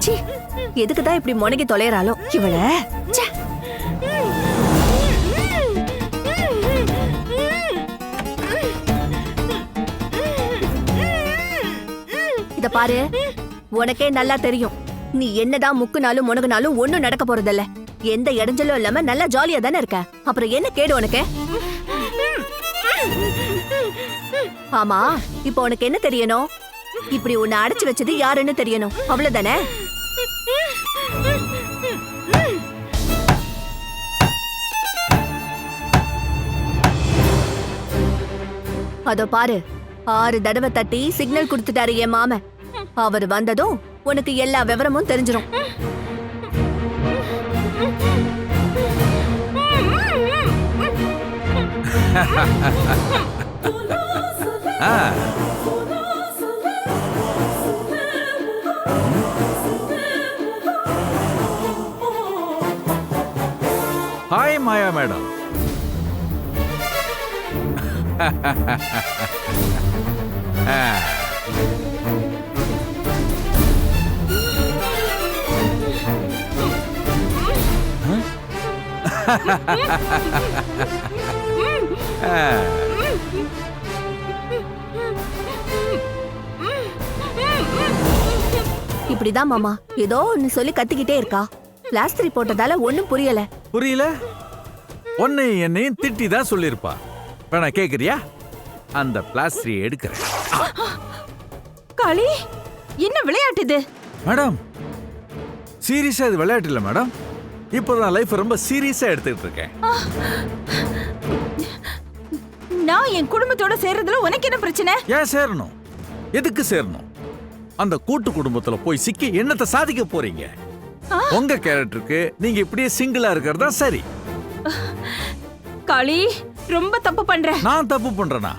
ச்சீ, எதுக்குதான் இப்படி முனகி தொலைறாளோ இவள. ச்சே. இத பாரு, உனக்கே நல்லா தெரியும் நீ என்னதான் முக்குனாலும் முனகுனாலும் ஒண்ணும் நடக்க போறதில்ல. எந்த இடைஞ்சலும் இல்லாம நல்லா ஜாலியா தானே இருக்க. அப்புறம் என்ன கேடு உனக்கு? ஆமா, இப்போ உனக்கு என்ன தெரியணும்? இப்படி உன்னை அடைச்சு வச்சது யாருன்னு தெரியணும், அவ்வளவுதானே? அதோ பாரு, 6 தடவை தட்டி சிக்னல் கொடுத்துட்டாரு என் மாமன். அவர் வந்ததும் உனக்கு எல்லா விவரமும் தெரிஞ்சிடும். ஹாய் மாயா மேடம். இப்படிதான் மாமா ஏதோ ஒன்னு சொல்லி கத்திக்கிட்டே இருக்கா. பிளாஸ்டரி போட்டதால ஒண்ணும் புரியல. புரியல? உன்னையும் என்னையும் திட்டி தான் சொல்லிருப்பா. வேணா கேக்குறியா? அந்த பிளாஸ்டரி எடுக்கிறேன். காளி, என்ன விளையாட்டு இது? மேடம், சீரியஸா இது விளையாட்டு இல்ல மேடம். இப்போதான் லைஃப் ரொம்ப சீரியஸா எடுத்துக்கிட்டு இருக்கேன். நான் என் குடும்பத்தோட சேர்றதுல உனக்கு என்ன பிரச்சனை? ஏன் சேரணும்? எதுக்கு சேரணும்? அந்த கூட்டு குடும்பத்துல போய் சிக்கி என்னத்தை சாதிக்க போறீங்க? உங்க கேரக்டருக்கு நீங்க இப்படியே சிங்கிளா இருக்கிறதா சரி. காளி, ரொம்ப தப்பு பண்ற. நான் தப்பு பண்றேனா?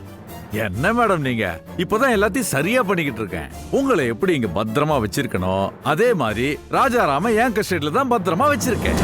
என்ன மேடம் நீங்க? இப்பதான் எல்லாத்தையும் சரியா பண்ணிக்கிட்டு இருக்கேன். உங்களை எப்படி இங்க பத்திரமா வச்சிருக்கணும், அதே மாதிரி ராஜாராம என் கஸ்டடியில தான் பத்திரமா வச்சிருக்கேன்.